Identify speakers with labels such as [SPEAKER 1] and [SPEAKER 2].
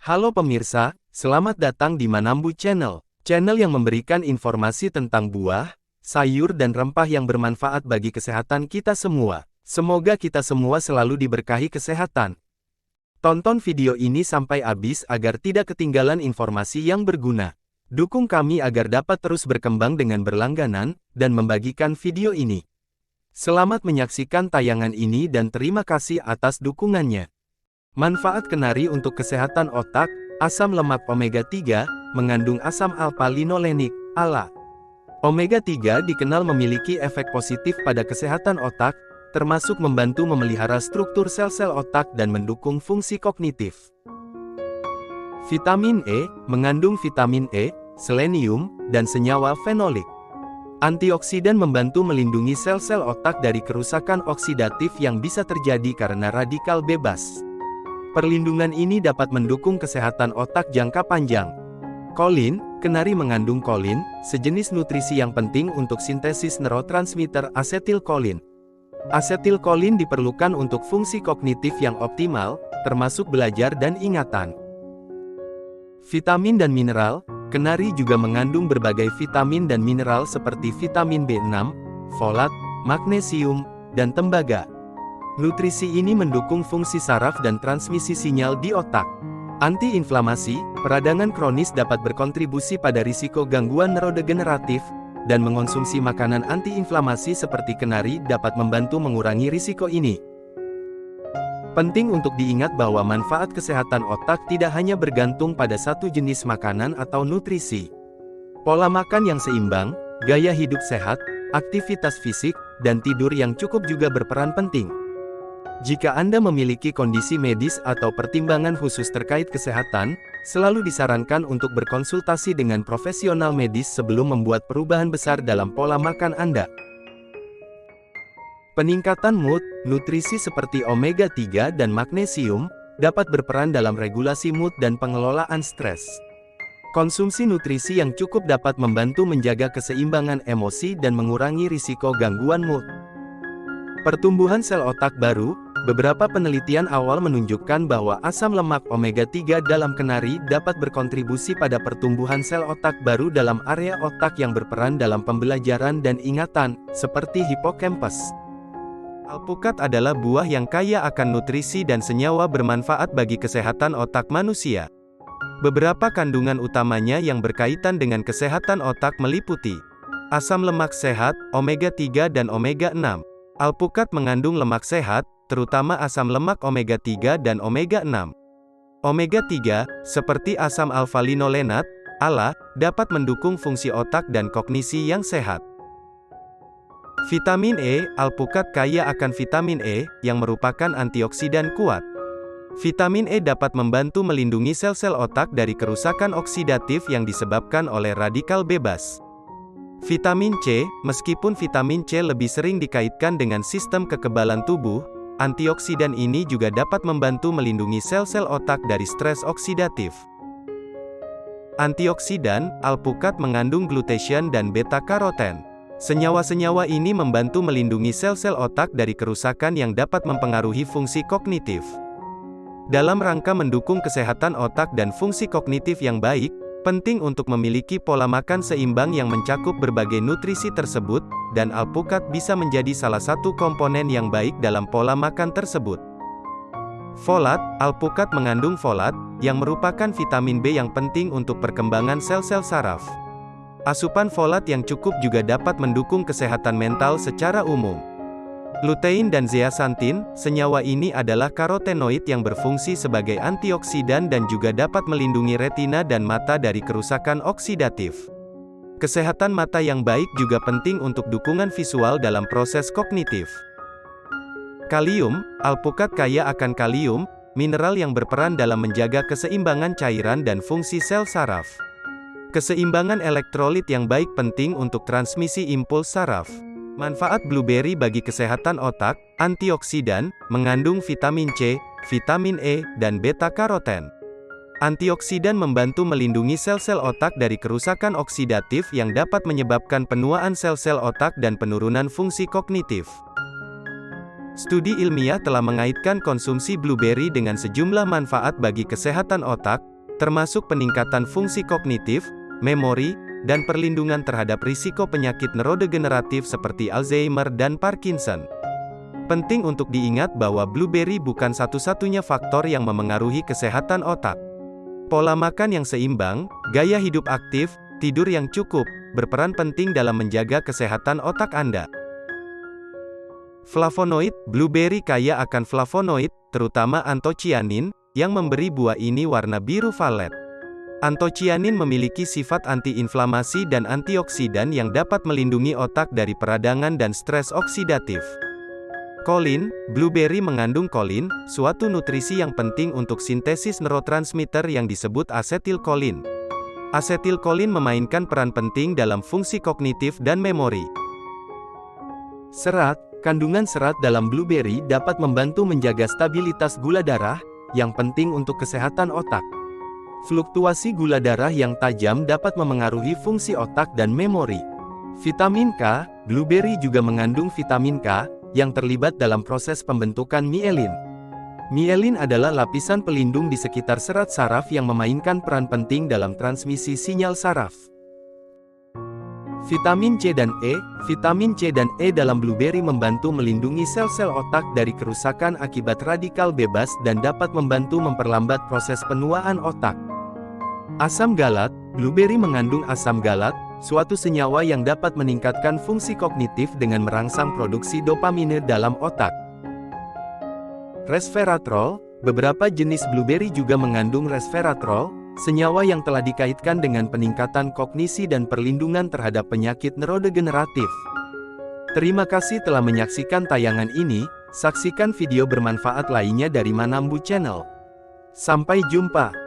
[SPEAKER 1] Halo pemirsa, selamat datang di Manambu Channel. Channel yang memberikan informasi tentang buah, sayur dan rempah yang bermanfaat bagi kesehatan kita semua. Semoga kita semua selalu diberkahi kesehatan. Tonton video ini sampai habis agar tidak ketinggalan informasi yang berguna. Dukung kami agar dapat terus berkembang dengan berlangganan dan membagikan video ini. Selamat menyaksikan tayangan ini dan terima kasih atas dukungannya. Manfaat kenari untuk kesehatan otak. Asam lemak omega 3 mengandung asam alpha-linolenik, ALA. Omega 3 dikenal memiliki efek positif pada kesehatan otak, termasuk membantu memelihara struktur sel-sel otak dan mendukung fungsi kognitif. Vitamin E mengandung vitamin E, selenium, dan senyawa fenolik. Antioksidan membantu melindungi sel-sel otak dari kerusakan oksidatif yang bisa terjadi karena radikal bebas. Perlindungan ini dapat mendukung kesehatan otak jangka panjang. Kolin, kenari mengandung kolin, sejenis nutrisi yang penting untuk sintesis neurotransmitter asetilkolin. Asetilkolin diperlukan untuk fungsi kognitif yang optimal, termasuk belajar dan ingatan. Vitamin dan mineral, kenari juga mengandung berbagai vitamin dan mineral seperti vitamin B6, folat, magnesium, dan tembaga. Nutrisi ini mendukung fungsi saraf dan transmisi sinyal di otak. Antiinflamasi, peradangan kronis dapat berkontribusi pada risiko gangguan neurodegeneratif, dan mengonsumsi makanan antiinflamasi seperti kenari dapat membantu mengurangi risiko ini. Penting untuk diingat bahwa manfaat kesehatan otak tidak hanya bergantung pada satu jenis makanan atau nutrisi. Pola makan yang seimbang, gaya hidup sehat, aktivitas fisik, dan tidur yang cukup juga berperan penting. Jika Anda memiliki kondisi medis atau pertimbangan khusus terkait kesehatan, selalu disarankan untuk berkonsultasi dengan profesional medis sebelum membuat perubahan besar dalam pola makan Anda. Peningkatan mood, nutrisi seperti omega 3 dan magnesium, dapat berperan dalam regulasi mood dan pengelolaan stres. Konsumsi nutrisi yang cukup dapat membantu menjaga keseimbangan emosi dan mengurangi risiko gangguan mood. Pertumbuhan sel otak baru, beberapa penelitian awal menunjukkan bahwa asam lemak omega 3 dalam kenari dapat berkontribusi pada pertumbuhan sel otak baru dalam area otak yang berperan dalam pembelajaran dan ingatan, seperti hipokampus. Alpukat adalah buah yang kaya akan nutrisi dan senyawa bermanfaat bagi kesehatan otak manusia. Beberapa kandungan utamanya yang berkaitan dengan kesehatan otak meliputi asam lemak sehat, omega 3 dan omega 6. Alpukat mengandung lemak sehat, terutama asam lemak omega 3 dan omega 6. Omega 3, seperti asam alfa-linolenat, ALA, dapat mendukung fungsi otak dan kognisi yang sehat. Vitamin E, alpukat kaya akan vitamin E, yang merupakan antioksidan kuat. Vitamin E dapat membantu melindungi sel-sel otak dari kerusakan oksidatif yang disebabkan oleh radikal bebas. Vitamin C, meskipun vitamin C lebih sering dikaitkan dengan sistem kekebalan tubuh, antioksidan ini juga dapat membantu melindungi sel-sel otak dari stres oksidatif. Antioksidan, alpukat mengandung glutathione dan beta-karoten. Senyawa-senyawa ini membantu melindungi sel-sel otak dari kerusakan yang dapat mempengaruhi fungsi kognitif. Dalam rangka mendukung kesehatan otak dan fungsi kognitif yang baik, penting untuk memiliki pola makan seimbang yang mencakup berbagai nutrisi tersebut, dan alpukat bisa menjadi salah satu komponen yang baik dalam pola makan tersebut. Folat, alpukat mengandung folat, yang merupakan vitamin B yang penting untuk perkembangan sel-sel saraf. Asupan folat yang cukup juga dapat mendukung kesehatan mental secara umum. Lutein dan zeaxanthin, senyawa ini adalah karotenoid yang berfungsi sebagai antioksidan dan juga dapat melindungi retina dan mata dari kerusakan oksidatif. Kesehatan mata yang baik juga penting untuk dukungan visual dalam proses kognitif. Kalium, alpukat kaya akan kalium, mineral yang berperan dalam menjaga keseimbangan cairan dan fungsi sel saraf. Keseimbangan elektrolit yang baik penting untuk transmisi impuls saraf. Manfaat blueberry bagi kesehatan otak, antioksidan, mengandung vitamin C, vitamin E, dan beta-karoten. Antioksidan membantu melindungi sel-sel otak dari kerusakan oksidatif yang dapat menyebabkan penuaan sel-sel otak dan penurunan fungsi kognitif. Studi ilmiah telah mengaitkan konsumsi blueberry dengan sejumlah manfaat bagi kesehatan otak, termasuk peningkatan fungsi kognitif, memori, dan perlindungan terhadap risiko penyakit neurodegeneratif seperti Alzheimer dan Parkinson. Penting untuk diingat bahwa blueberry bukan satu-satunya faktor yang memengaruhi kesehatan otak. Pola makan yang seimbang, gaya hidup aktif, tidur yang cukup, berperan penting dalam menjaga kesehatan otak Anda. Flavonoid, blueberry kaya akan flavonoid, terutama antocianin, yang memberi buah ini warna biru valet. Antocianin memiliki sifat antiinflamasi dan antioksidan yang dapat melindungi otak dari peradangan dan stres oksidatif. Kolin, blueberry mengandung kolin, suatu nutrisi yang penting untuk sintesis neurotransmitter yang disebut asetilkolin. Asetilkolin memainkan peran penting dalam fungsi kognitif dan memori. Serat, kandungan serat dalam blueberry dapat membantu menjaga stabilitas gula darah, yang penting untuk kesehatan otak. Fluktuasi gula darah yang tajam dapat memengaruhi fungsi otak dan memori. Vitamin K, blueberry juga mengandung vitamin K, yang terlibat dalam proses pembentukan mielin. Mielin adalah lapisan pelindung di sekitar serat saraf yang memainkan peran penting dalam transmisi sinyal saraf. Vitamin C dan E dalam blueberry membantu melindungi sel-sel otak dari kerusakan akibat radikal bebas dan dapat membantu memperlambat proses penuaan otak. Asam galat, blueberry mengandung asam galat, suatu senyawa yang dapat meningkatkan fungsi kognitif dengan merangsang produksi dopamine dalam otak. Resveratrol, beberapa jenis blueberry juga mengandung resveratrol, senyawa yang telah dikaitkan dengan peningkatan kognisi dan perlindungan terhadap penyakit neurodegeneratif. Terima kasih telah menyaksikan tayangan ini, saksikan video bermanfaat lainnya dari Manambu Channel. Sampai jumpa.